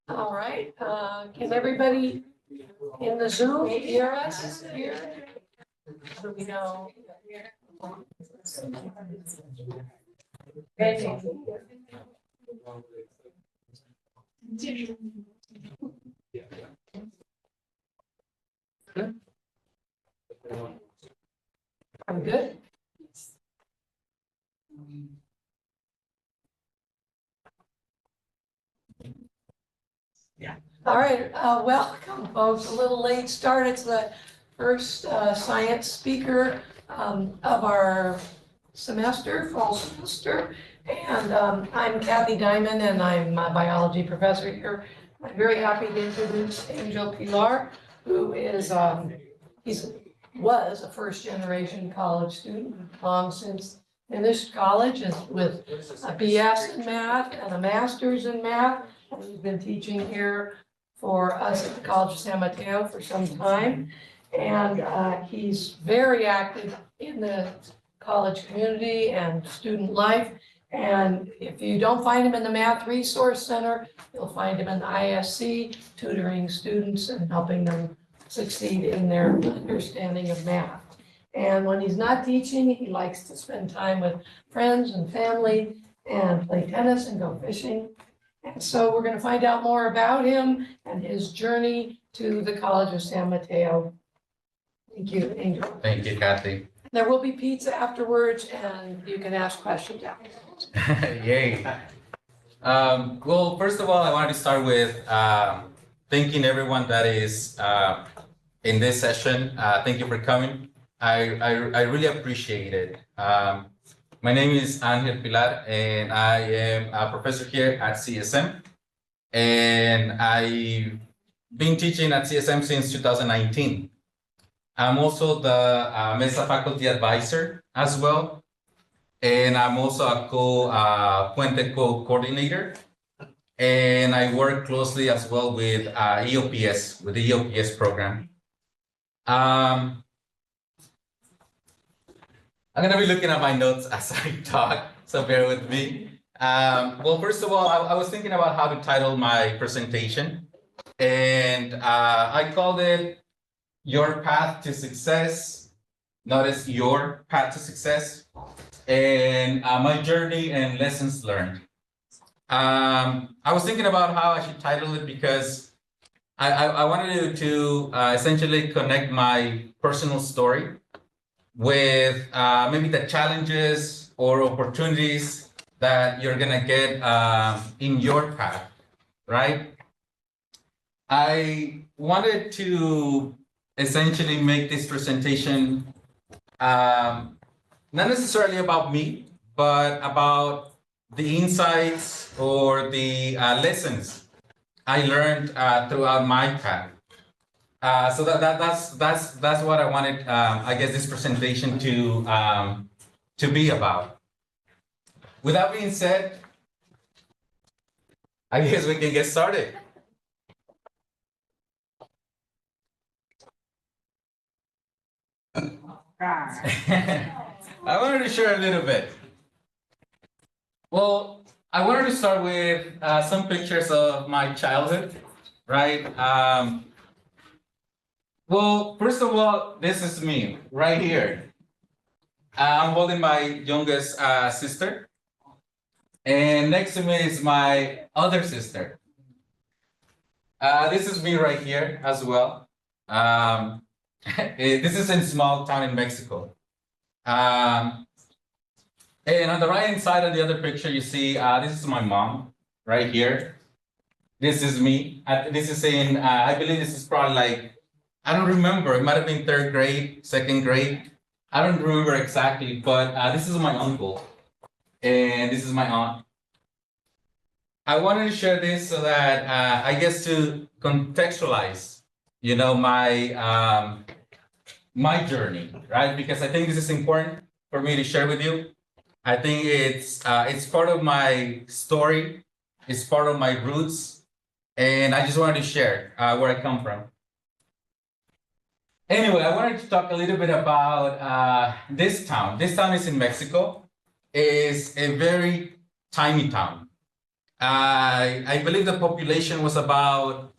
All right, can everybody in the Zoom hear us here? So we know. I'm good. All right, welcome, folks. A little late start. It's the first science speaker of our semester, fall semester. And I'm Kathy Diamond, and I'm a biology professor here. I'm very happy to introduce Angel Pilar, who is was a first-generation college student, long since finished college and with a BS in math and a master's in math. He's been teaching here for us at the College of San Mateo for some time. And he's very active in the college community and student life. And if you don't find him in the Math Resource Center, you'll find him in the ISC, tutoring students and helping them succeed in their understanding of math. And when he's not teaching, he likes to spend time with friends and family and play tennis and go fishing. And so we're going to find out more about him and his journey to the College of San Mateo. Thank you, Angel. Thank you, Kathy. There will be pizza afterwards, and you can ask questions afterwards. Yay. Well, first of all, I wanted to start with thanking everyone that is in this session. Thank you for coming. I really appreciate it. My name is Angel Pilar, and I am a professor here at CSM. And I've been teaching at CSM since 2019. I'm also the Mesa faculty advisor as well. And I'm also a Puente co-coordinator. And I work closely as well with EOPS, with the EOPS program. I'm going to be looking at my notes as I talk, so bear with me. Well, first of all, I was thinking about how to title my presentation, and I called it Your Path to Success. Notice Your Path to Success, and my journey and lessons learned. I was thinking about how I should title it because I wanted to essentially connect my personal story with maybe the challenges or opportunities that you're gonna get in your path, right? I wanted to essentially make this presentation not necessarily about me, but about the insights or the lessons I learned throughout my path. So that's what I wanted, I guess, this presentation to be about. With that being said, I guess we can get started. I wanted to share a little bit. Well, I wanted to start with some pictures of my childhood, right? Well, first of all, this is me right here. I'm holding my youngest sister. And next to me is my other sister. This is me right here as well. This is in a small town in Mexico. And on the right hand side of the other picture, you see, this is my mom right here. This is me. This is in, I believe this is probably like, I don't remember. It might have been third grade, second grade. I don't remember exactly, but this is my uncle. And this is my aunt. I wanted to share this so that I guess to contextualize, you know, my my journey, right? Because I think this is important for me to share with you. I think it's part of my story. It's part of my roots, and I just wanted to share where I come from. Anyway, I wanted to talk a little bit about this town. This town is in Mexico. It's a very tiny town. I believe the population was about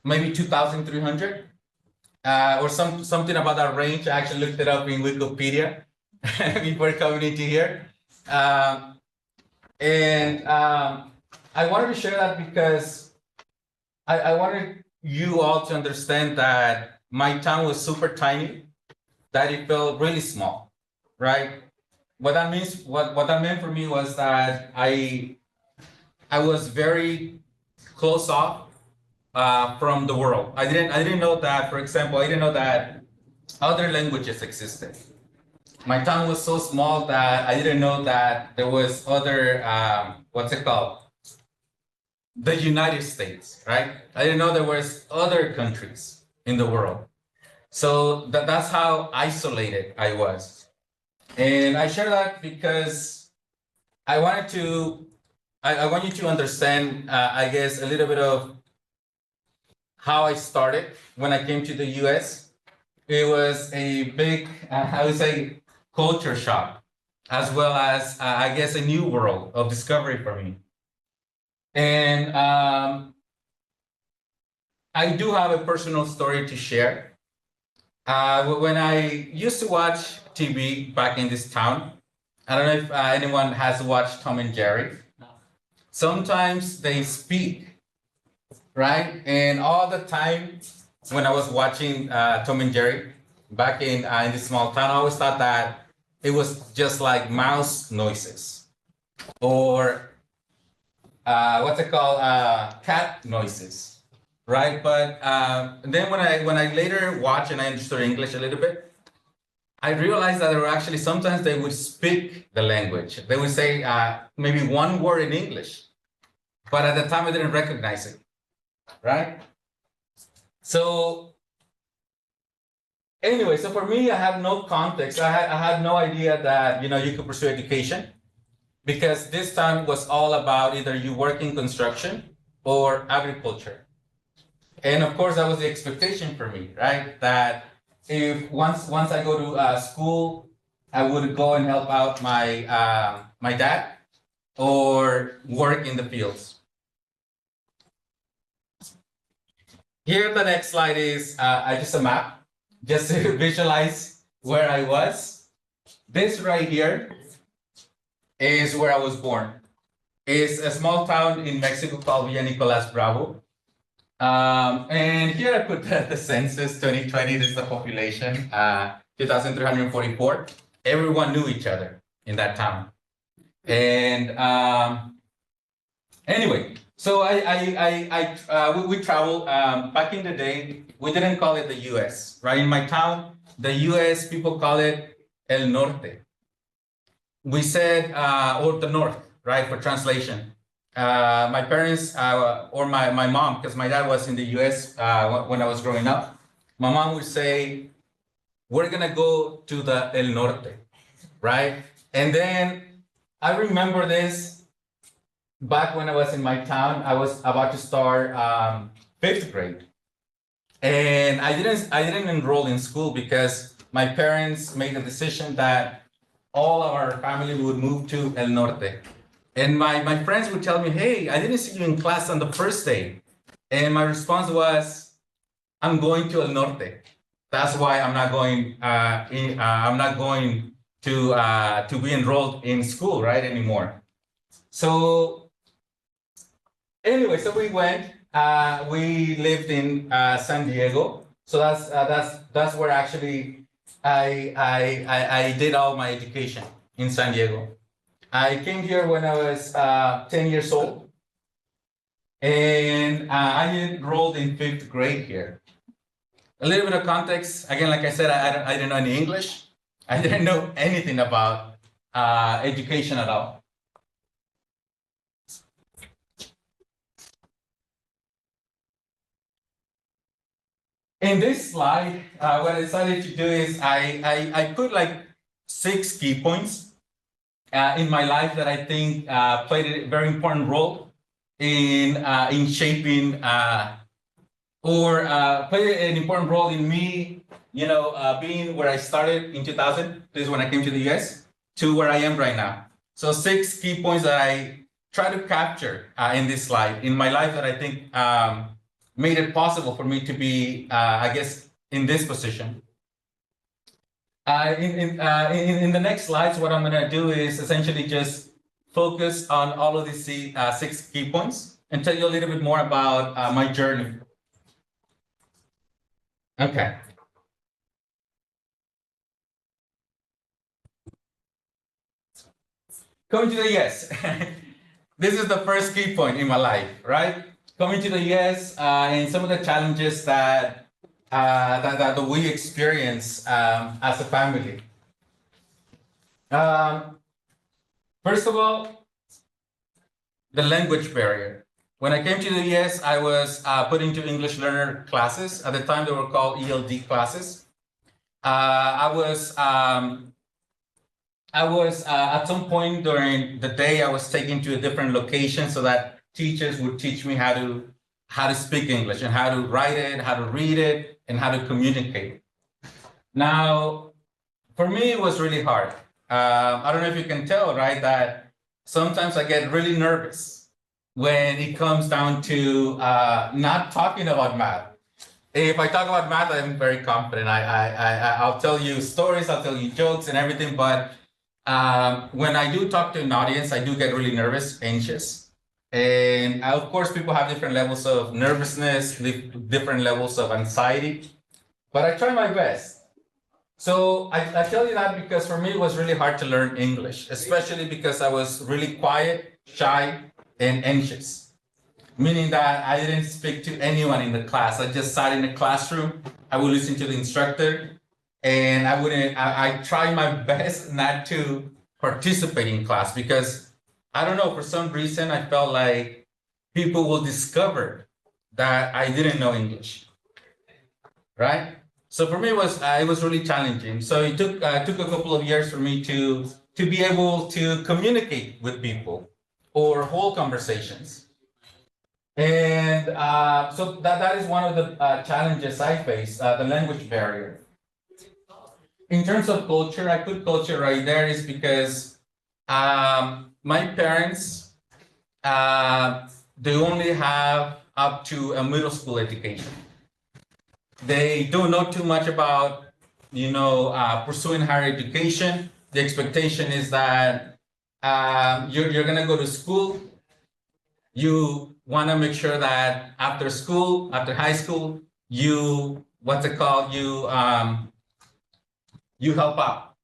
maybe 2,300 or something about that range. I actually looked it up in Wikipedia before coming into here. I wanted to share that because I wanted you all to understand that my town was super tiny, that it felt really small, right? What that means, what that meant for me was that I was very close off from the world. I didn't know that, for example, I didn't know that other languages existed. My town was so small that I didn't know that there was other, what's it called? The United States, right? I didn't know there was other countries in the world. So that's how isolated I was. And I share that because I wanted to, I want you to understand, I guess, a little bit of how I started when I came to the US. It was a big, I would say, culture shock, as well as, I guess, a new world of discovery for me. And I do have a personal story to share. When I used to watch TV back in this town, I don't know if anyone has watched Tom and Jerry. Sometimes they speak, right? And all the time when I was watching Tom and Jerry back in this small town, I always thought that it was just like mouse noises or what's it called, cat noises, right? But then when I later watched and I understood English a little bit, I realized that there were actually sometimes they would speak the language. They would say maybe one word in English, but at the time I didn't recognize it, right? So anyway, so for me, I had no context. I had no idea that you could pursue education, because this time was all about either you work in construction or agriculture. And of course, that was the expectation for me, right? That if once I go to school, I would go and help out my dad or work in the fields. Here, the next slide is just a map, just to visualize where I was. This right here is where I was born. It's a small town in Mexico called Villa Nicolas Bravo. And here I put the census 2020, this is the population, 2,344. Everyone knew each other in that town. And anyway, so we traveled. Back in the day, we didn't call it the US, right? In my town, the US people call it El Norte. We said, or the North, right, for translation. My parents, or my mom, because my dad was in the US when I was growing up, my mom would say, we're gonna go to the El Norte, right? And then I remember this back when I was in my town. I was about to start 5th grade. And I didn't enroll in school because my parents made the decision that all of our family would move to El Norte. And my friends would tell me, hey, I didn't see you in class on the first day. And my response was, I'm going to El Norte. That's why I'm not going to be enrolled in school, right, anymore. So anyway, so we went. We lived in San Diego. So that's where actually I did all my education, in San Diego. I came here when I was 10 years old, and I enrolled in 5th grade here. A little bit of context, again, like I said, I didn't know any English. I didn't know anything about education at all. In this slide, what I decided to do is I put like 6 key points in my life that I think played a very important role in shaping or played an important role in me, being where I started in 2000. This is when I came to the US, to where I am right now. So 6 key points that try to capture in this slide in my life that I think made it possible for me to be, I guess, in this position. In the next slides, what I'm going to do is essentially just focus on all of these 6 key points and tell you a little bit more about my journey. Okay. Coming to the US. This is the first key point in my life, right? Coming to the US and some of the challenges that that we experience as a family. First of all, the language barrier. When I came to the US, I was put into English learner classes. At the time, they were called ELD classes. I was at some point during the day, I was taken to a different location so that teachers would teach me how to speak English and how to write it, how to read it, and how to communicate. Now, for me, it was really hard. I don't know if you can tell, right, that sometimes I get really nervous when it comes down to not talking about math. If I talk about math, I'm very confident. I'll tell you stories, I'll tell you jokes and everything, but when I do talk to an audience, I do get really nervous, anxious. And of course, people have different levels of nervousness, different levels of anxiety, but I try my best. So I tell you that because for me, it was really hard to learn English, especially because I was really quiet, shy, and anxious, meaning that I didn't speak to anyone in the class. I just sat in the classroom, I would listen to the instructor, and I try my best not to participate in class because I don't know, for some reason, I felt like people will discover that I didn't know English, right? So for me, it was really challenging. So it took a couple of years for me to be able to communicate with people or hold conversations. And so that is one of the challenges I face, the language barrier. In terms of culture, I put culture right there is because my parents, they only have up to a middle school education. They don't know too much about, pursuing higher education. The expectation is that you're gonna go to school. You want to make sure that after school, after high school, you you help out.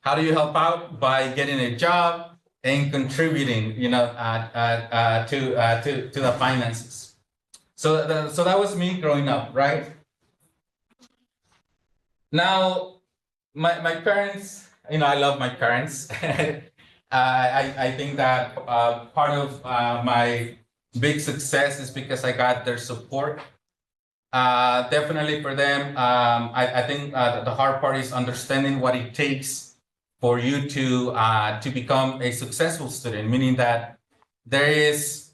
How do you help out? By getting a job and contributing, to the finances. So that was me growing up, right? Now, my parents, I love my parents. I think that part of my big success is because I got their support. Definitely for them, I think the hard part is understanding what it takes for you to become a successful student, meaning that there is,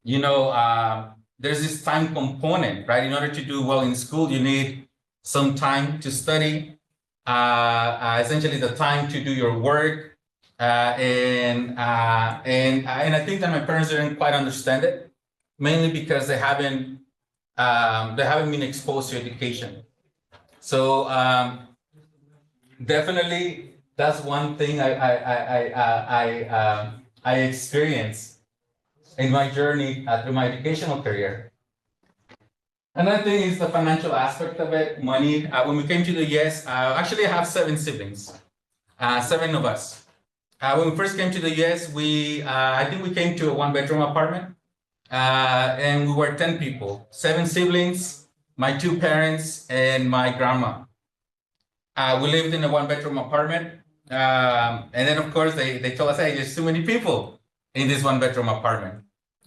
there's this time component, right? In order to do well in school, you need some time to study, essentially the time to do your work, and I think that my parents didn't quite understand it, mainly because they haven't been exposed to education. So definitely, that's one thing I experienced in my journey through my educational career. Another thing is the financial aspect of it, money. When we came to the US, actually I have 7 siblings, 7 of us. When we first came to the US, I think we came to a 1-bedroom apartment, and we were 10 people, 7 siblings, my 2 parents, and my grandma. We lived in a 1-bedroom apartment, and then of course they told us, hey, there's too many people in this 1-bedroom apartment.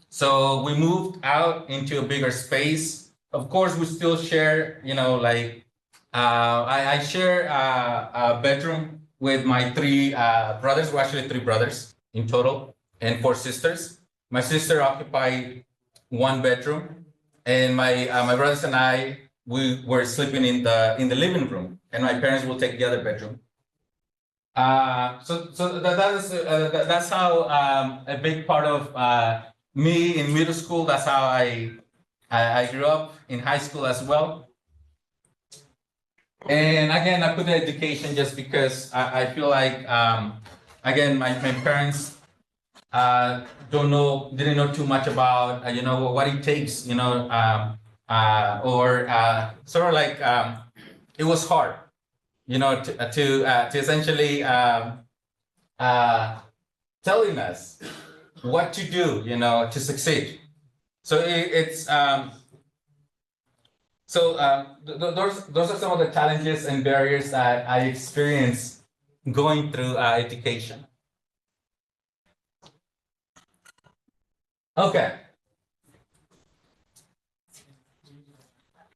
So we moved out into a bigger space. Of course, we still share, I share a bedroom with my 3 brothers. We're actually 3 brothers in total and 4 sisters. My sister occupied 1 bedroom, and my brothers and I, we were sleeping in the living room, and my parents will take the other bedroom. That's how a big part of me in middle school. That's how I grew up in high school as well. And again, I put the education just because I feel like again my parents didn't know too much about what it takes, or sort of like it was hard, to essentially telling us what to do, to succeed. So those are some of the challenges and barriers that I experienced going through education. Okay.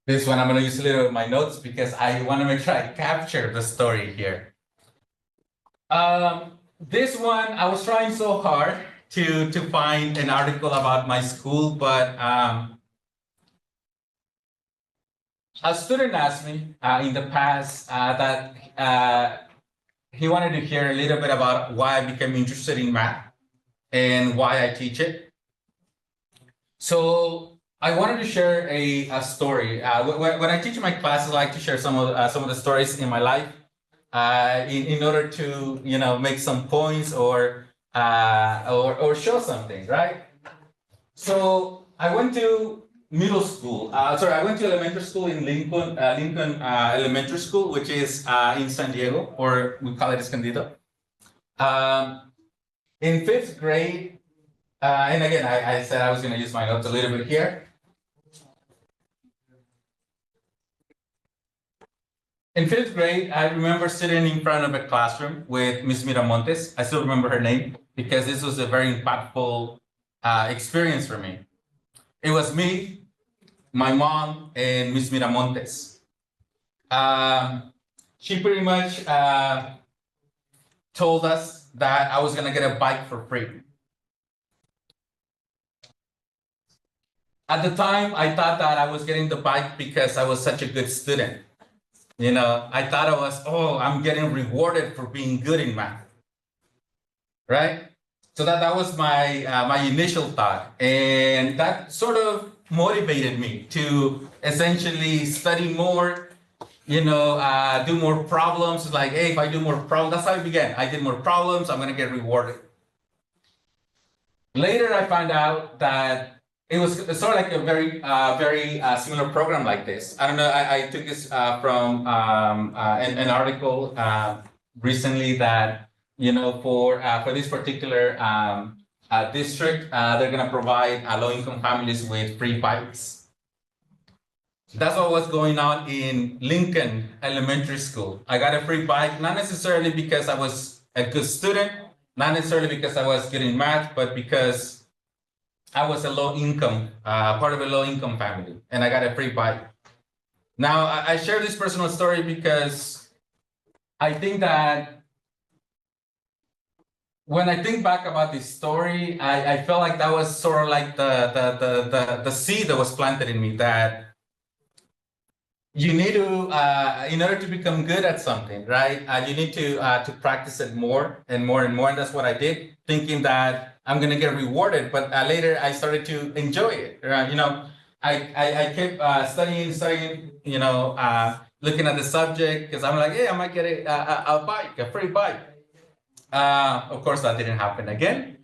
This one I'm going to use a little of my notes because I want to make sure I capture the story here. This one, I was trying so hard to find an article about my school, but a student asked me in the past that he wanted to hear a little bit about why I became interested in math and why I teach it. So I wanted to share a story. When I teach my classes, I like to share some of the stories in my life in order to make some points or show something, right? So I went to middle school. I went to elementary school in Lincoln Elementary School, which is in San Diego, or we call it Escondido. In fifth grade, and again, I said I was going to use my notes a little bit here. In fifth grade, I remember sitting in front of a classroom with Miss Miramontes. I still remember her name because this was a very impactful experience for me. It was me, my mom, and Miss Miramontes. She pretty much told us that I was going to get a bike for free. At the time, I thought that I was getting the bike because I was such a good student. I thought I'm getting rewarded for being good in math, right? So that was my my initial thought, and that sort of motivated me to essentially study more, do more problems. It's like, hey, if I do more problems, that's how it began. I did more problems, I'm gonna get rewarded. Later, I found out that it was sort of like a very similar program like this. I don't know. I took this from an article recently that for this particular district, they're going to provide low-income families with free bikes. That's what was going on in Lincoln Elementary School. I got a free bike, not necessarily because I was a good student, not necessarily because I was good in math, but because I was a low-income, part of a low-income family, and I got a free bike. Now, I share this personal story because I think that when I think back about this story, I felt like that was sort of like the seed that was planted in me, that you need to, in order to become good at something, right? You need to practice it more and more and more, and that's what I did, thinking that I'm gonna get rewarded. But later, I started to enjoy it. I kept studying, looking at the subject because I'm like, hey, I might get a bike, a free bike. Of course, that didn't happen again.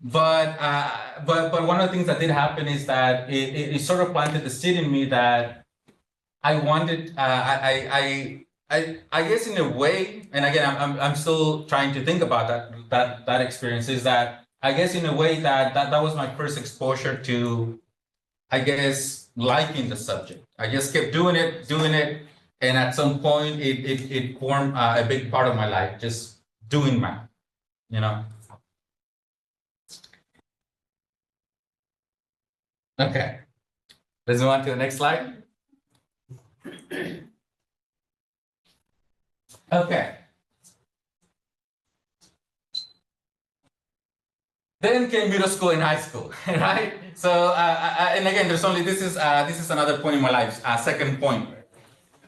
but one of the things that did happen is that it sort of planted the seed in me that I wanted. I guess in a way, and again, I'm still trying to think about that experience. Is that I guess in a way that was my first exposure to, I guess, liking the subject. I just kept doing it, and at some point, it formed a big part of my life. Just doing math, Okay, let's move on to the next slide. Okay. Then came middle school and high school, right? So, and again, this is another point in my life, second point.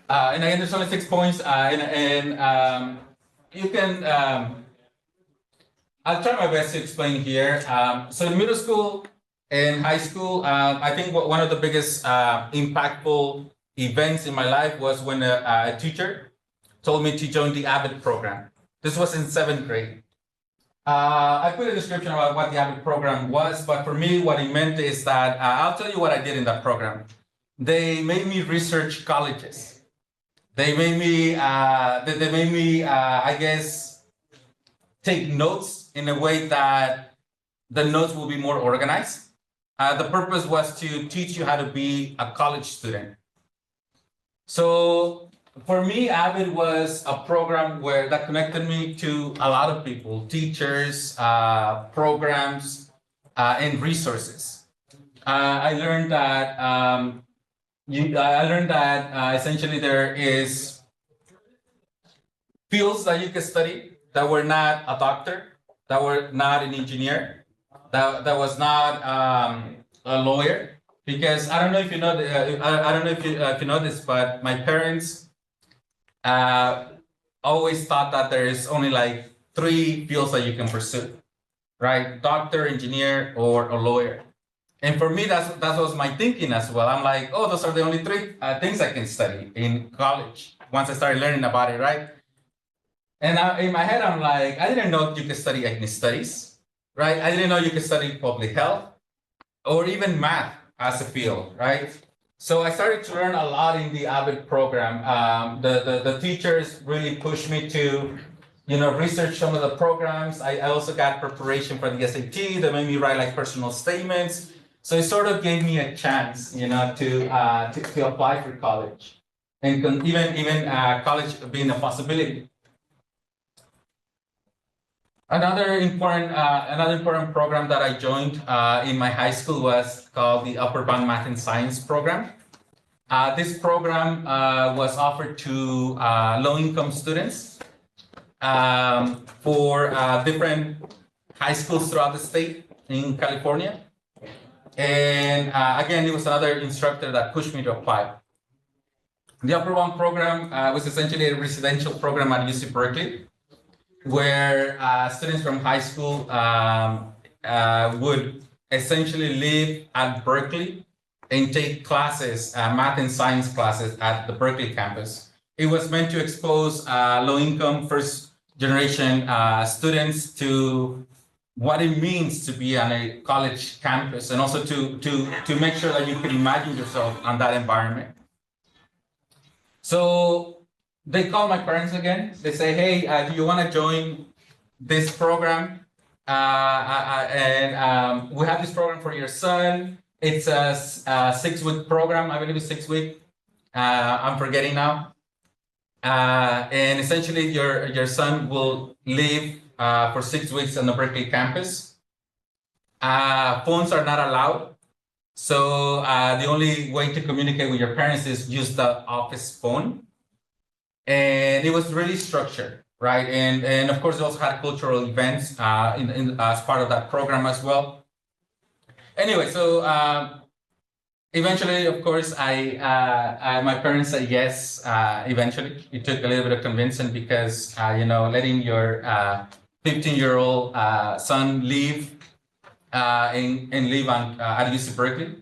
And again, there's only 6 points, you can, I'll try my best to explain here. So in middle school and high school, I think one of the biggest impactful events in my life was when a teacher told me to join the AVID program. This was in 7th grade. I put a description about what the AVID program was, but for me, what it meant is that I'll tell you what I did in that program. They made me research colleges. They made me, I guess, take notes in a way that the notes will be more organized. The purpose was to teach you how to be a college student. So for me, AVID was a program that connected me to a lot of people, teachers, programs, and resources. I learned that essentially there is fields that you can study that were not a doctor, that were not an engineer, that was not a lawyer. Because I don't know if you know, I don't know if you know this, but my parents always thought that there is only like 3 fields that you can pursue, right? Doctor, engineer, or a lawyer. And for me, that was my thinking as well. I'm like, oh, those are the only 3 things I can study in college once I started learning about it, right? And in my head, I'm like, I didn't know you could study ethnic studies, right? I didn't know you could study public health or even math as a field, right? So I started to learn a lot in the AVID program. The teachers really pushed me to, research some of the programs. I also got preparation for the SAT. They made me write like personal statements. So it sort of gave me a chance, to apply for college, and even college being a possibility. Another important program that I joined in my high school was called the Upper Bound Math and Science program. This program was offered to low-income students for different high schools throughout the state in California. And again, it was another instructor that pushed me to apply. The Upper Bound program was essentially a residential program at UC Berkeley, where students from high school would essentially live at Berkeley and take classes, math and science classes at the Berkeley campus. It was meant to expose low-income, first-generation students to what it means to be on a college campus, and also to make sure that you can imagine yourself on that environment. So they call my parents again. They say, hey, do you want to join this program? And we have this program for your son. It's a 6-week program. I believe it's 6 weeks. I'm forgetting now. And essentially, your son will live for 6 weeks on the Berkeley campus. Phones are not allowed. So the only way to communicate with your parents is use the office phone. And it was really structured, right? And of course, we also had cultural events as part of that program as well. Anyway, so eventually, of course, my parents said yes. Eventually, it took a little bit of convincing because letting your 15-year-old son leave and live at UC Berkeley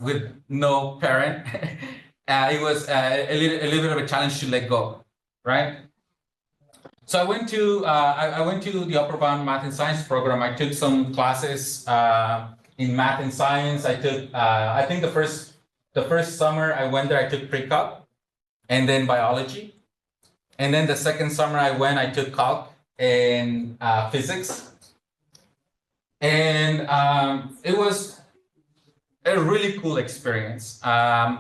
with no parent. It was a little bit of a challenge to let go, right? So I went to the Upper Bound Math and Science program. I took some classes in math and science. I took I think the first summer I went there, I took pre-calc and then biology, and then the second summer I took calc and physics, and it was a really cool experience. I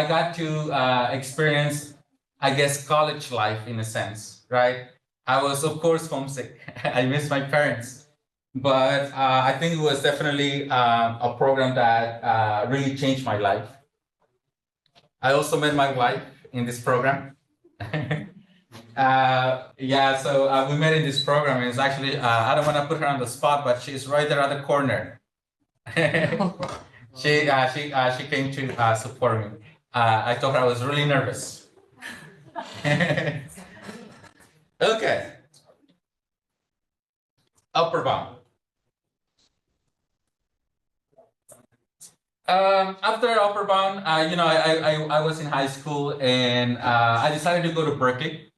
got to experience, I guess, college life in a sense, right? I was, of course, homesick. I miss my parents, but I think it was definitely a program that really changed my life. I also met my wife in this program. So we met in this program, and it's actually, I don't want to put her on the spot, but she's right there at the corner. She came to support me. I told her I was really nervous, Okay. Upper bound. After upper bound, I was in high school and I decided to go to Berkeley.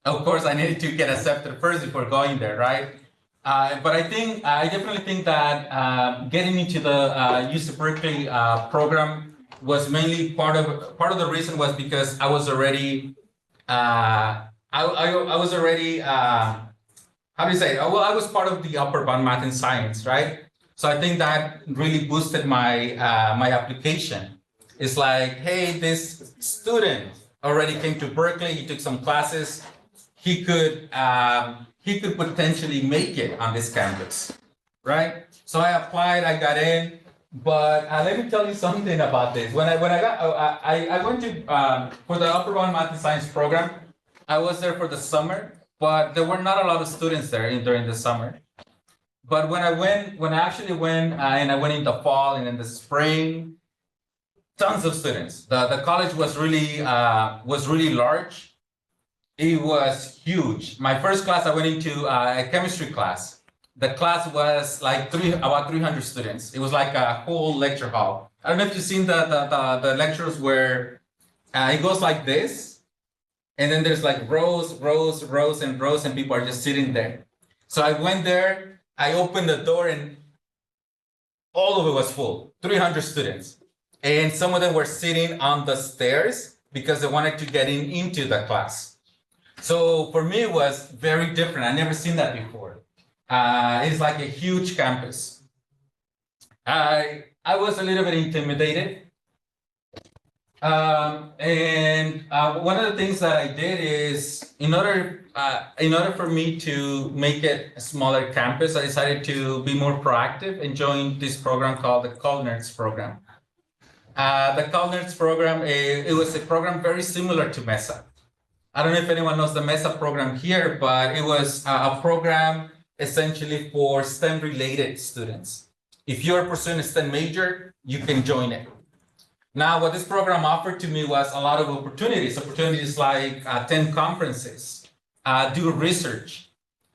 Of course, I needed to get accepted first before going there, right? But I definitely think that getting into the UC Berkeley program was mainly part of the reason was because I was already I was already how do you say? Well, I was part of the upper bound math and science, right? So I think that really boosted my application. It's like, hey, this student already came to Berkeley. He took some classes. He could potentially make it on this campus, right? So I applied. I got in. But let me tell you something about this. I went to for the upper bound math and science program. I was there for the summer, but there were not a lot of students there during the summer. But when I actually went, and I went in the fall and in the spring, tons of students. The college was really large. It was huge. My first class, I went into a chemistry class. The class was like about 300 students. It was like a whole lecture hall. I don't know if you've seen the lectures where it goes like this, and then there's like rows, rows, rows, and rows, and people are just sitting there. So I went there, I opened the door, and all of it was full, 300 students. And some of them were sitting on the stairs because they wanted to get into the class. So for me, it was very different. I never seen that before. It's like a huge campus. I was a little bit intimidated. And one of the things that I did is, in order for me to make it a smaller campus, I decided to be more proactive and join this program called the College program. The College program, it was a program very similar to MESA. I don't know if anyone knows the MESA program here, but it was a program essentially for STEM-related students. If you're pursuing a STEM major, you can join it. Now, what this program offered to me was a lot of opportunities like attend conferences, do research,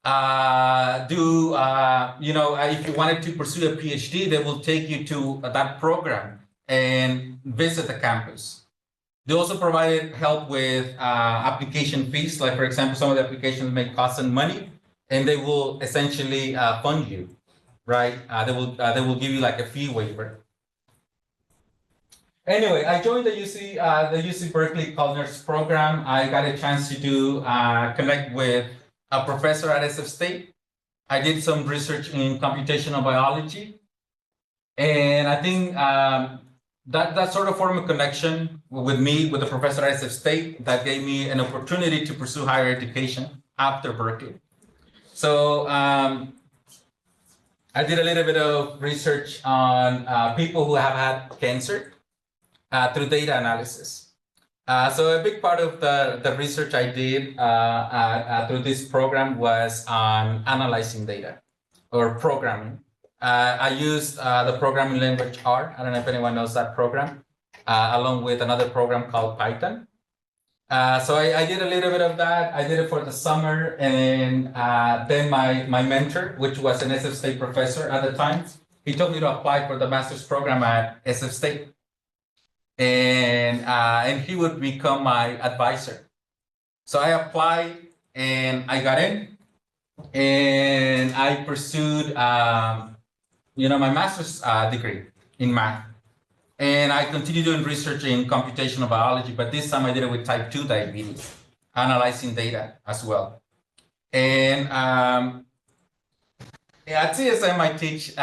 if you wanted to pursue a PhD, they will take you to that program and visit the campus. They also provided help with application fees, like for example, some of the applications may cost some money, and they will essentially fund you, right? They will give you like a fee waiver. Anyway, I joined the UC Berkeley Culinary program. I got a chance to connect with a professor at SF State. I did some research in computational biology, and I think that sort of formed a connection with me, with the professor at SF State, that gave me an opportunity to pursue higher education after Berkeley. So I did a little bit of research on people who have had cancer through data analysis. So a big part of the research I did through this program was on analyzing data or programming. I used the programming language R. I don't know if anyone knows that program, along with another program called Python. So I did a little bit of that. I did it for the summer, and then my mentor, which was an SF State professor at the time, he told me to apply for the master's program at SF State. And he would become my advisor. So I applied and I got in, and I pursued, my master's degree in math. And I continued doing research in computational biology, but this time I did it with type 2 diabetes, analyzing data as well. And at CSM, I teach,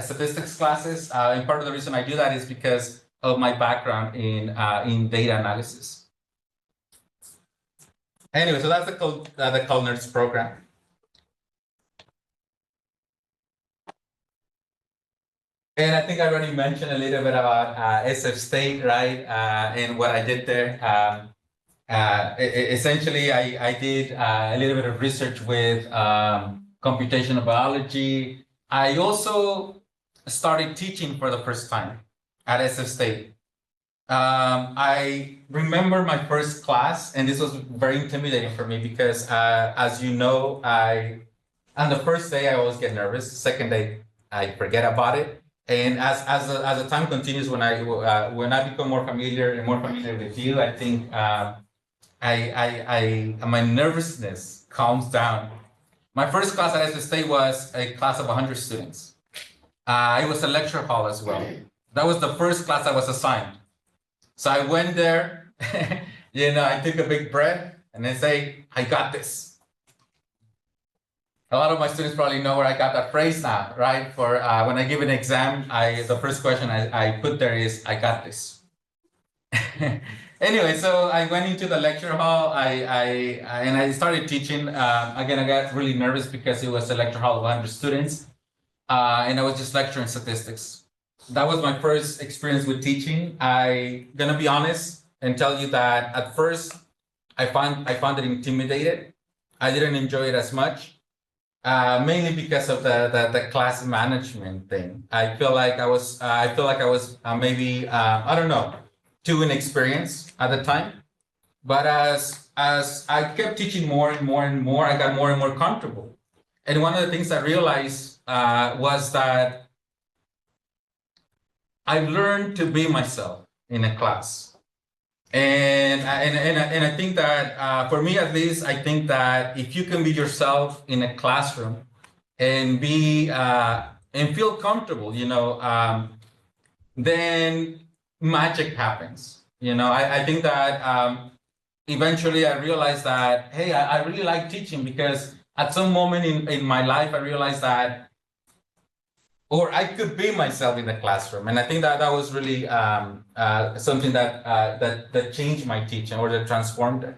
statistics classes. And part of the reason I do that is because of my background in data analysis. Anyway, so that's the Culinary program. And I think I already mentioned a little bit about SF State, right? And what I did there. Essentially, I did a little bit of research with computational biology. I also started teaching for the first time at SF State. I remember my first class, and this was very intimidating for me because, as you know, on the first day I always get nervous. The second day I forget about it, and as the time continues, when I become more familiar and more familiar with you, I think my nervousness calms down. My first class at SST was a class of 100 students. It was a lecture hall as well. That was the first class I was assigned. So I went there, I took a big breath and then say, I got this. A lot of my students probably know where I got that phrase now, right? For when I give an exam, the first question I put there is, I got this. Anyway, so I went into the lecture hall. And I started teaching. Again, I got really nervous because it was a lecture hall of 100 students, and I was just lecturing statistics. That was my first experience with teaching. I'm gonna be honest and tell you that at first I found it intimidated. I didn't enjoy it as much, mainly because of the class management thing. I feel like I was maybe I don't know, too inexperienced at the time. But as I kept teaching more and more and more, I got more and more comfortable. And one of the things I realized was that I've learned to be myself in a class. And I think that for me at least, I think that if you can be yourself in a classroom and be and feel comfortable, then magic happens. I think that eventually I realized that, hey, I really like teaching because at some moment in my life, I realized that, or I could be myself in the classroom. And I think that was really something that changed my teaching or that transformed it.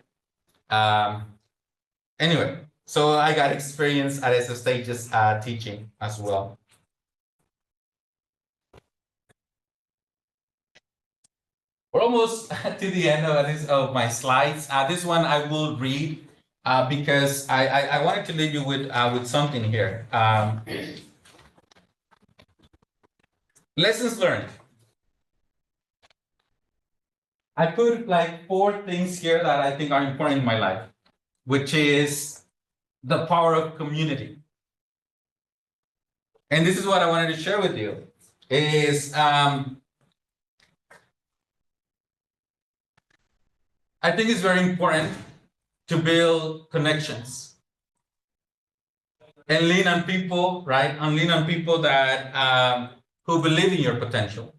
Anyway, so I got experience at SST just teaching as well. We're almost to the end of my slides. This one I will read because I wanted to leave you with something here. Lessons learned. I put like 4 things here that I think are important in my life, which is the power of community. And this is what I wanted to share with you is I think it's very important to build connections and lean on people, right? And lean on people that who believe in your potential.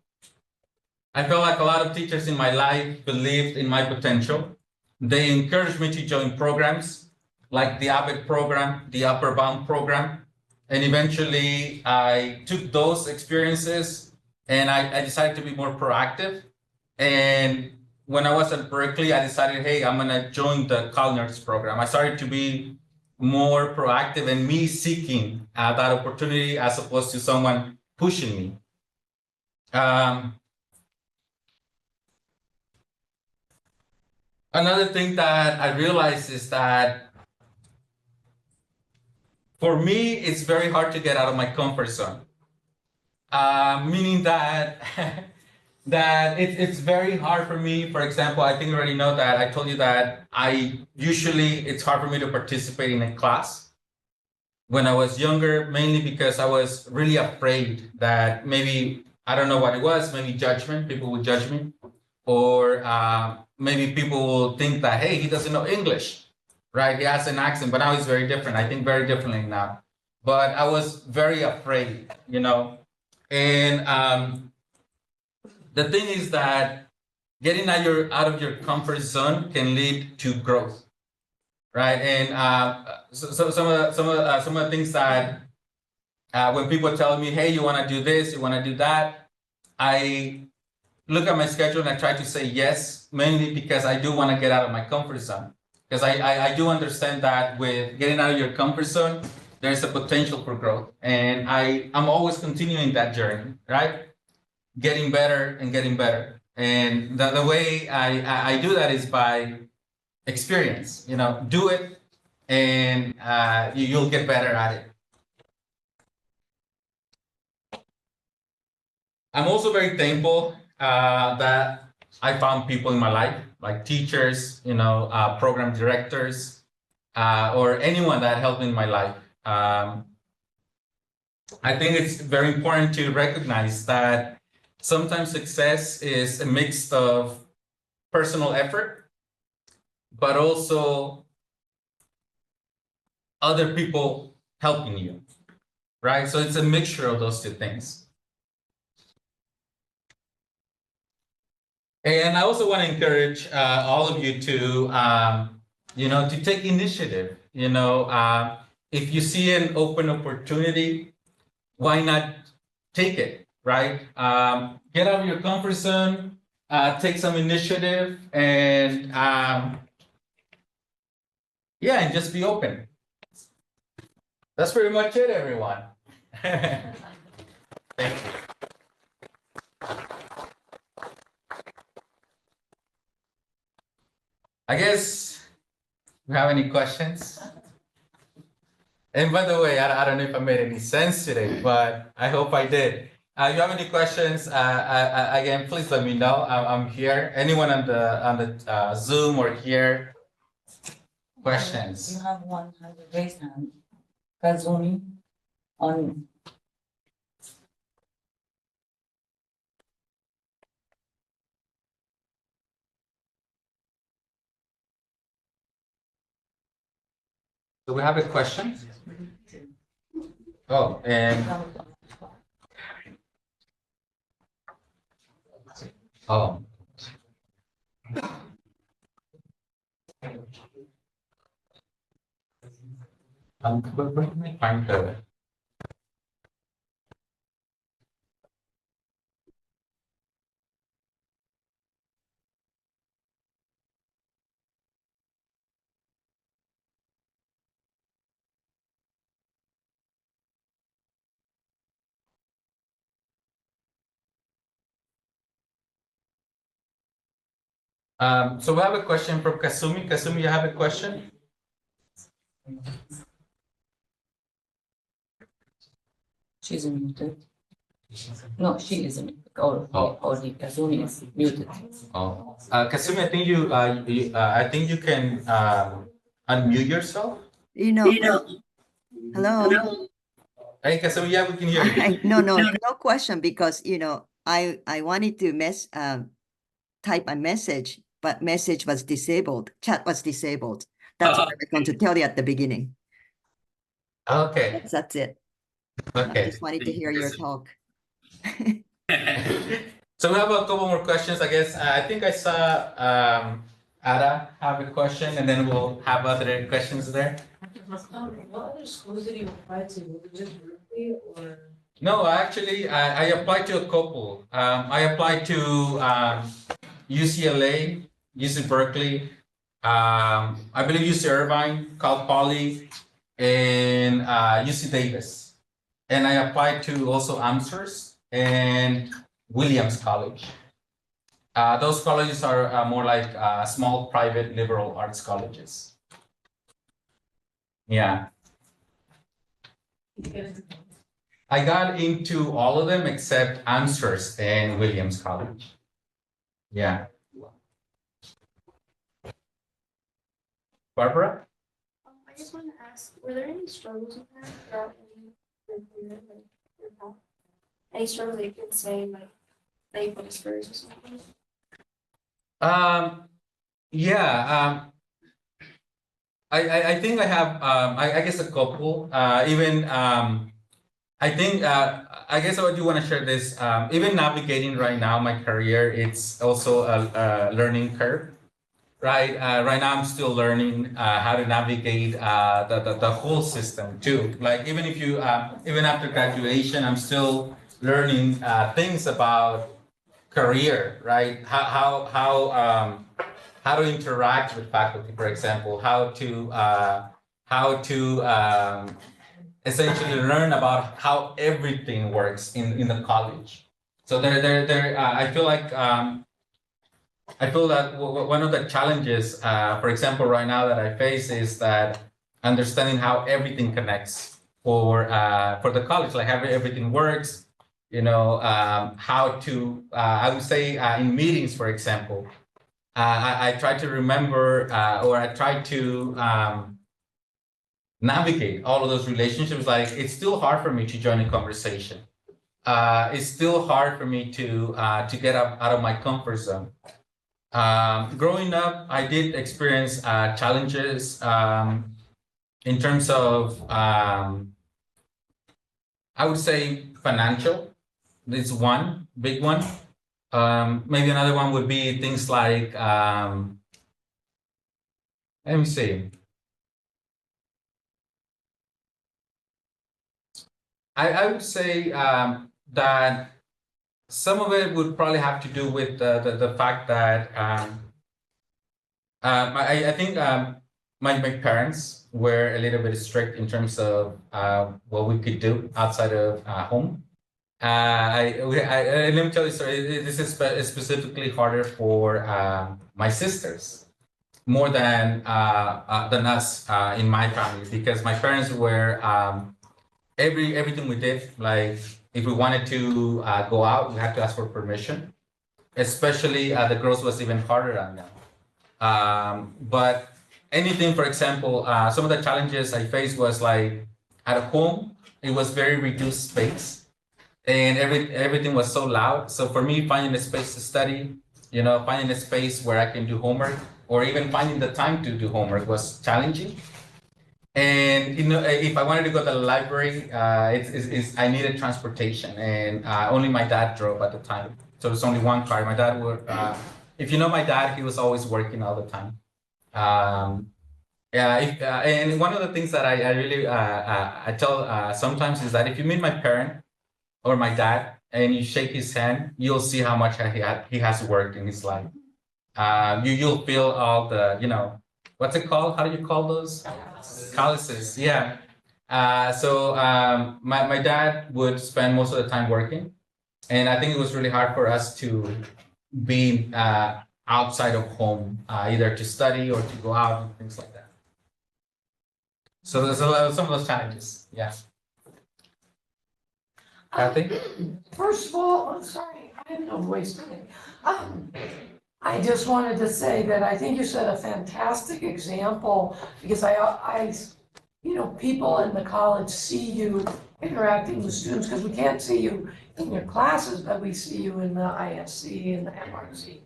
I felt like a lot of teachers in my life believed in my potential. They encouraged me to join programs like the ABET program, the Upper Bound program. And eventually I took those experiences and I decided to be more proactive. And when I was at Berkeley, I decided, hey, I'm gonna join the culinary program. I started to be more proactive and me seeking that opportunity as opposed to someone pushing me. Another thing that I realized is that for me, it's very hard to get out of my comfort zone. Meaning that that it's very hard for me. For example, I think you already know that I told you that it's hard for me to participate in a class when I was younger, mainly because I was really afraid that maybe, I don't know what it was, maybe judgment, people would judge me, or maybe people will think that, hey, he doesn't know English, right? He has an accent, but now he's very different. I think very differently now. But I was very afraid, and the thing is that getting out of your comfort zone can lead to growth, right? And so some of the things that when people tell me, hey, you want to do this, you want to do that, I look at my schedule and I try to say yes, mainly because I do want to get out of my comfort zone. Because I do understand that with getting out of your comfort zone, there's a potential for growth. And I'm always continuing that journey, right? Getting better and getting better. And the way I do that is by experience, do it and you'll get better at it. I'm also very thankful that I found people in my life, like teachers, program directors, or anyone that helped me in my life. I think it's very important to recognize that sometimes success is a mix of personal effort, but also other people helping you, right? So it's a mixture of those two things. And I also want to encourage all of you to, to take initiative. If you see an open opportunity, why not take it, right? Get out of your comfort zone, take some initiative, and yeah, and just be open. That's pretty much it, everyone. Thank you. I guess you have any questions? And by the way, I don't know if I made any sense today, but I hope I did. You have any questions? Again, please let me know. I'm here. Anyone on the Zoom or here? Questions? You have 100 raised hand. Kazumi on. Do we have a question? Oh, and oh. Where can I find the? So we have a question from Kasumi. Kasumi, you have a question? She's muted. No, she isn't. Or the Kazumi is muted. Oh, Kasumi, I think you can unmute yourself. Hello. Hey, Kasumi, yeah, we can hear you. No question because I wanted to type a message, but message was disabled. Chat was disabled. That's what I was going to tell you at the beginning. Okay. That's it. Okay. I just wanted to hear your talk. So we have a couple more questions, I guess. I think I saw Ada have a question, and then we'll have other questions there. What other schools did you apply to? Just Berkeley or? No, actually, I applied to a couple. I applied to UCLA, UC Berkeley, I believe UC Irvine, Cal Poly, and UC Davis. And I applied to also Amherst and Williams College. Those colleges are more like small private liberal arts colleges. Yeah. I got into all of them except Amherst and Williams College. Yeah. Barbara? I just want to ask, were there any struggles with that throughout your path? Any struggles that you could say, like, that you put first or something? Yeah. I think I have I guess a couple. I think I guess I do want to share this. Even navigating right now my career, it's also a learning curve. Right, right now I'm still learning how to navigate the whole system too. Like even if you even after graduation, I'm still learning things about career, right? How to interact with faculty, for example, how to essentially learn about how everything works in the college. So I feel that one of the challenges, for example, right now that I face is that understanding how everything connects for the college, like how everything works, how to, I would say in meetings, for example, I try to remember or I try to navigate all of those relationships. Like, it's still hard for me to join a conversation. It's still hard for me to get out of my comfort zone. Growing up, I did experience challenges in terms of, I would say, financial. It's one big one. Maybe another one would be things like, let me see. I would say that some of it would probably have to do with the fact that I think my parents were a little bit strict in terms of what we could do outside of home. Let me tell you, sorry, this is specifically harder for my sisters more than us in my family, because my parents were everything we did, like if we wanted to go out, we had to ask for permission. Especially the girls was even harder on them. But anything, for example, some of the challenges I faced was like at home, it was very reduced space, and everything was so loud. So for me, finding a space to study, finding a space where I can do homework, or even finding the time to do homework was challenging. And if I wanted to go to the library, I needed transportation, and only my dad drove at the time. So it's only one car. My dad would, if you know my dad, he was always working all the time. Yeah, and one of the things that I really I tell sometimes is that if you meet my parent or my dad and you shake his hand, you'll see how much he has worked in his life. You'll feel all the, what's it called? How do you call those? Calluses. Yeah. So my dad would spend most of the time working, and I think it was really hard for us to be outside of home, either to study or to go out and things like that. So there's some of those challenges. Yeah. Kathy? First of all, I'm sorry, I have no voice today. I just wanted to say that I think you set a fantastic example, because people in the college see you interacting with students, because we can't see you in your classes, but we see you in the ISC and the MRC.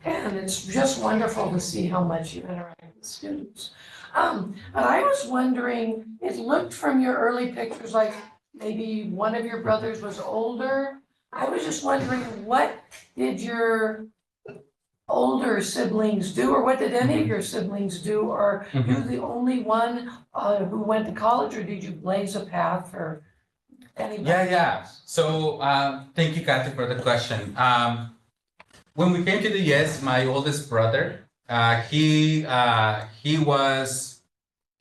And it's just wonderful to see how much you interact with students. But I was wondering, it looked from your early pictures like maybe one of your brothers was older. I was just wondering, what did your older siblings do, or what did any of your siblings do? Or you the only one who went to college, or did you blaze a path for anybody? Yeah. So thank you, Kathy, for the question. When we came to the US, my oldest brother, he had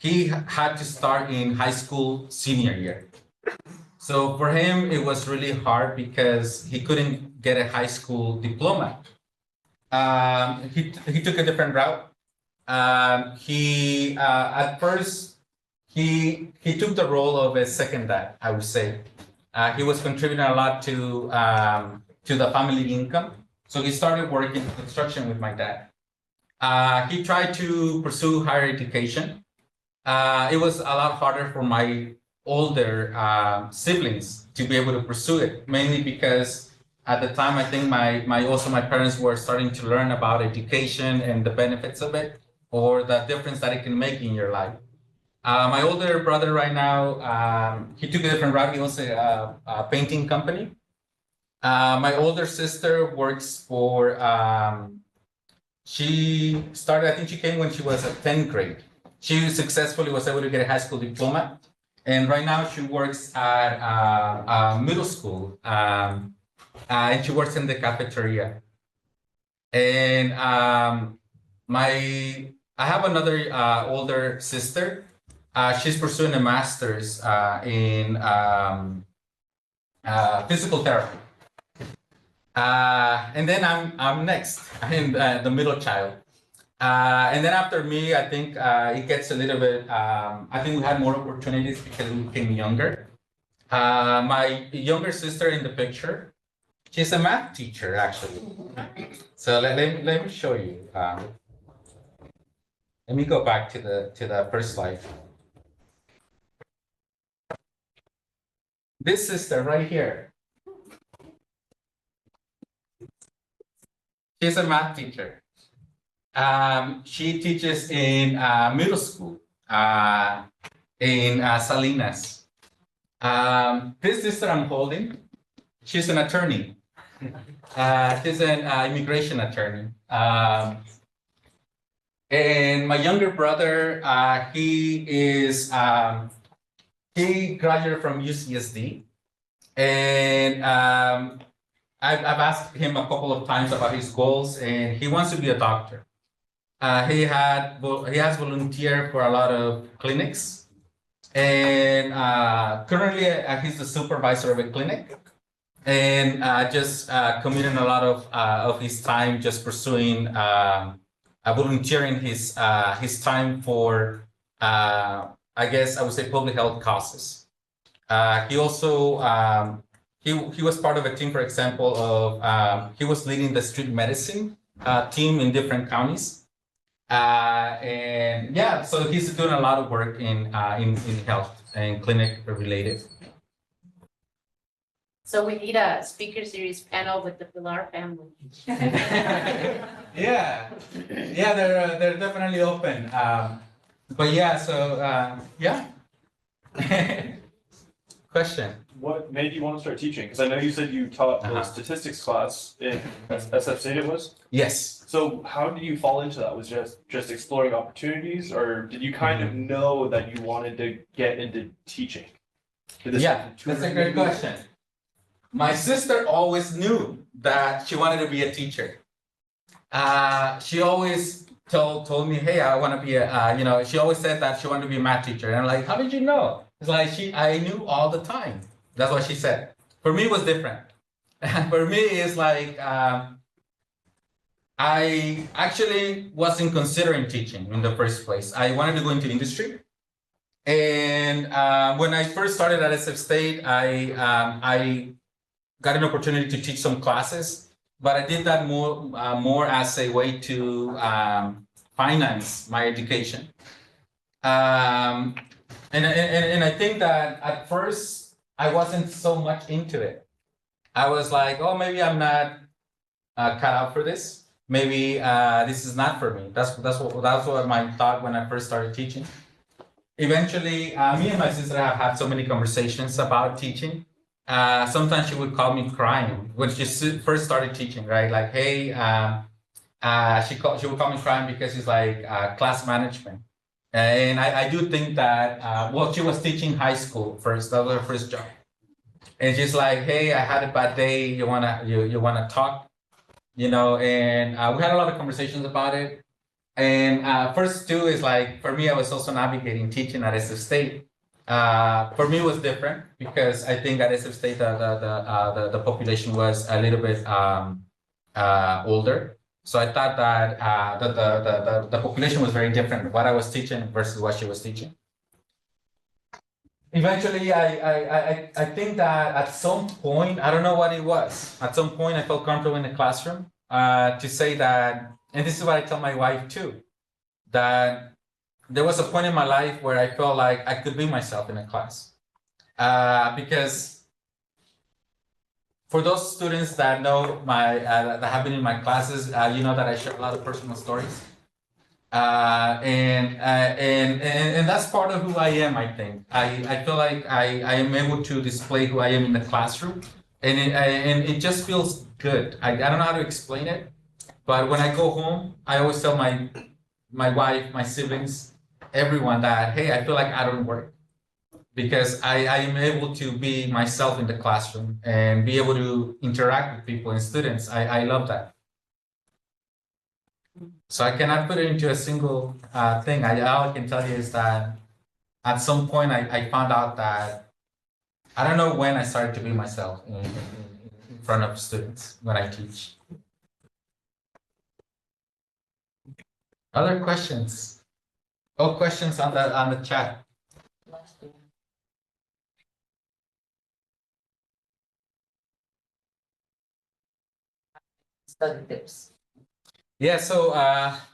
to start in high school senior year. So for him, it was really hard because he couldn't get a high school diploma. He took a different route. At first, he took the role of a second dad, I would say. He was contributing a lot to the family income. So he started working in construction with my dad. He tried to pursue higher education. It was a lot harder for my older siblings to be able to pursue it, mainly because at the time, I think my parents were starting to learn about education and the benefits of it, or the difference that it can make in your life. My older brother right now, he took a different route. He owns a painting company. My older sister works for, she started, I think she came when she was at 10th grade. She successfully was able to get a high school diploma. And right now she works at middle school. And she works in the cafeteria. And I have another older sister. She's pursuing a master's in physical therapy. And then I'm next. I'm the middle child. And then after me, I think it gets a little bit, I think we had more opportunities because we became younger. My younger sister in the picture, she's a math teacher, actually. So let me show you. Let me go back to the first slide. This sister right here, she's a math teacher. She teaches in middle school in Salinas. This sister I'm holding, she's an attorney. She's an immigration attorney. And my younger brother, he graduated from UCSD. And I've asked him a couple of times about his goals, and he wants to be a doctor. He has volunteered for a lot of clinics, and currently he's the supervisor of a clinic, and just committing a lot of his time just pursuing volunteering his time for I guess I would say public health causes. He also he was part of a team, for example, of he was leading the street medicine team in different counties. And yeah, so he's doing a lot of work in health and clinic related. So we need a speaker series panel with the Pilar family. Yeah, yeah, they're definitely open. But yeah, so yeah. Question. What made you want to start teaching? Because I know you said you taught the statistics class in SF State, it was? Yes. So how did you fall into that? Was just exploring opportunities, or did you kind of know that you wanted to get into teaching? Yeah, that's a great question. My sister always knew that she wanted to be a teacher. She always told me, hey, I want to be a, she always said that she wanted to be a math teacher. And I'm like, how did you know? It's like I knew all the time. That's what she said. For me, it was different. For me, it's like, I actually wasn't considering teaching in the first place. I wanted to go into industry. And when I first started at SF State, I got an opportunity to teach some classes, but I did that more as a way to finance my education. And I think that at first I wasn't so much into it. I was like, oh, maybe I'm not cut out for this. Maybe this is not for me. That's what my thought when I first started teaching. Eventually, me and my sister have had so many conversations about teaching. Sometimes she would call me crying when she first started teaching, right? Like, hey, she would call me crying because it's like class management. And I do think that, well, she was teaching high school first. That was her first job. And she's like, hey, I had a bad day. You wanna talk? And we had a lot of conversations about it. And first two is like, for me, I was also navigating teaching at SF State. For me, it was different because I think at SF State, the population was a little bit older. So I thought that the population was very different, what I was teaching versus what she was teaching. Eventually, I think that at some point, I don't know what it was. At some point, I felt comfortable in the classroom to say that, and this is what I tell my wife too, that there was a point in my life where I felt like I could be myself in a class. Because for those students that know that have been in my classes, you know that I share a lot of personal stories. And that's part of who I am, I think. I feel like I am able to display who I am in the classroom, and it just feels good. I don't know how to explain it, but when I go home, I always tell my wife, my siblings, everyone that, hey, I feel like I don't work because I am able to be myself in the classroom and be able to interact with people and students. I love that. So I cannot put it into a single thing. All I can tell you is that at some point I found out that I don't know when I started to be myself in front of students when I teach. Other questions? Oh, questions on the chat. study tips? Yeah, so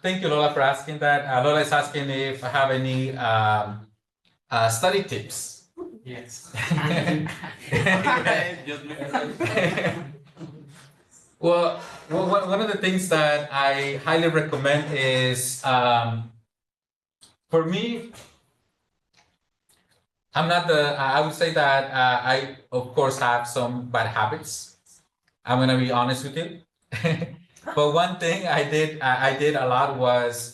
thank you, Lola, for asking that. Lola is asking if I have any study tips. Yes. Well, one of the things that I highly recommend is for me, I'm not I would say that I, of course, have some bad habits. I'm gonna be honest with you. But one thing I did a lot was,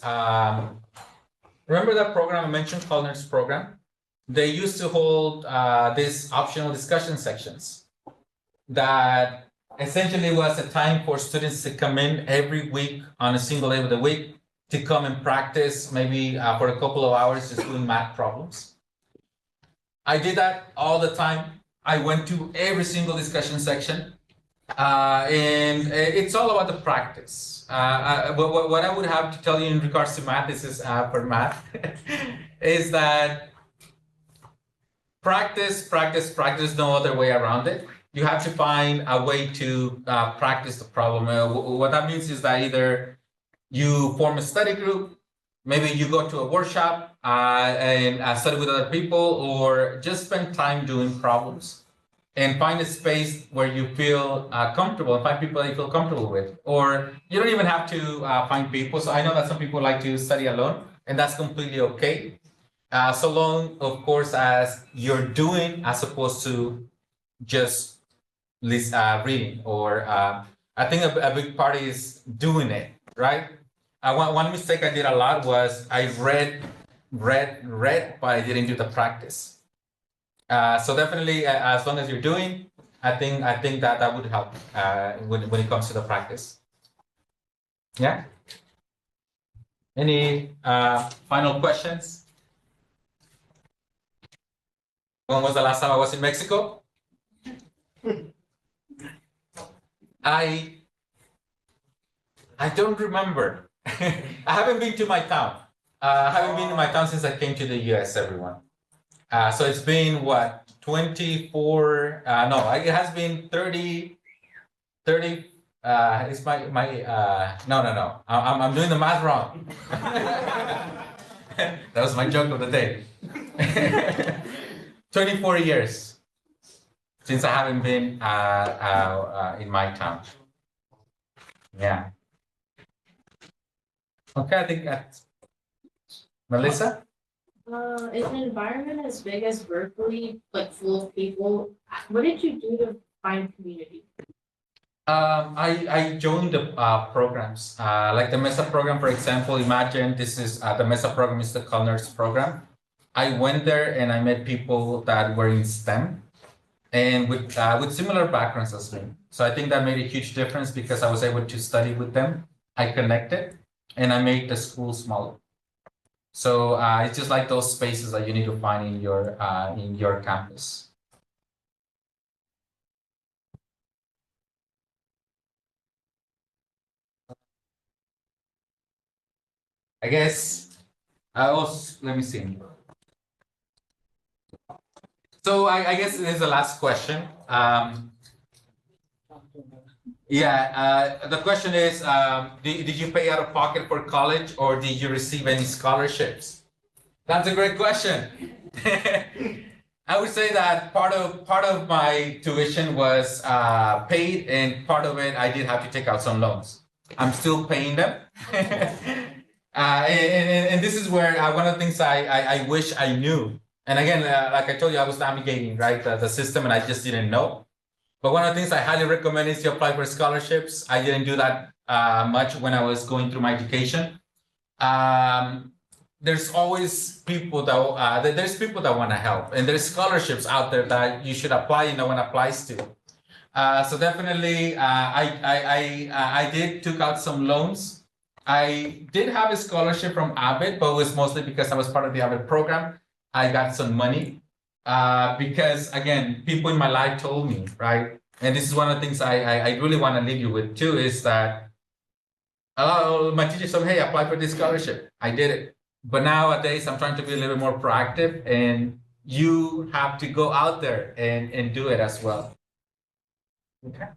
remember that program I mentioned, Culinary Program? They used to hold these optional discussion sections that essentially was a time for students to come in every week on a single day of the week to come and practice maybe for a couple of hours just doing math problems. I did that all the time. I went to every single discussion section. And it's all about the practice. What I would have to tell you in regards to math, this is for math, is that practice, no other way around it. You have to find a way to practice the problem. What that means is that either you form a study group, maybe you go to a workshop and study with other people, or just spend time doing problems and find a space where you feel comfortable and find people that you feel comfortable with. Or you don't even have to find people. So I know that some people like to study alone, and that's completely okay. So long, of course, as you're doing as opposed to just reading. Or I think a big part is doing it, right? One mistake I did a lot was I read, but I didn't do the practice. So definitely, as long as you're doing, I think that would help when it comes to the practice. Yeah. Any final questions? When was the last time I was in Mexico? I don't remember. I haven't been to my town. I haven't been to my town since I came to the US, everyone. So it's been what, 24, no, it has been 30, it's no. I'm doing the math wrong. That was my joke of the day. 24 years since I haven't been in my town. Yeah. Okay, I think that's Melissa? Is the environment as big as Berkeley, like full of people? What did you do to find community? I joined the programs, like the MESA program, for example. Imagine this is the MESA program is the culinary program. I went there and I met people that were in STEM and with similar backgrounds as me. So I think that made a huge difference because I was able to study with them. I connected and I made the school smaller. So it's just like those spaces that you need to find in your campus. I guess let me see. So I guess this is the last question. The question is, did you pay out of pocket for college or did you receive any scholarships? That's a great question. I would say that part of my tuition was paid, and part of it I did have to take out some loans. I'm still paying them. And this is where one of the things I wish I knew. And again, like I told you, I was navigating the system, and I just didn't know. But one of the things I highly recommend is to apply for scholarships. I didn't do that much when I was going through my education. There's always people that want to help, and there's scholarships out there that you should apply. You know, one applies to. So definitely, I did took out some loans. I did have a scholarship from Abbott, but it was mostly because I was part of the Abbott program. I got some money because, again, people in my life told me, right? And this is one of the things I really want to leave you with too, is that my teacher said, hey, apply for this scholarship. I did it. But nowadays, I'm trying to be a little bit more proactive, and you have to go out there and do it as well. Okay.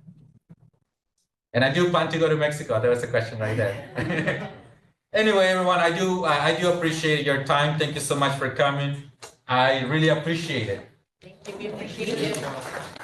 And I do plan to go to Mexico. There was a question right there. Anyway, everyone, I do appreciate your time. Thank you so much for coming. I really appreciate it. We appreciate it.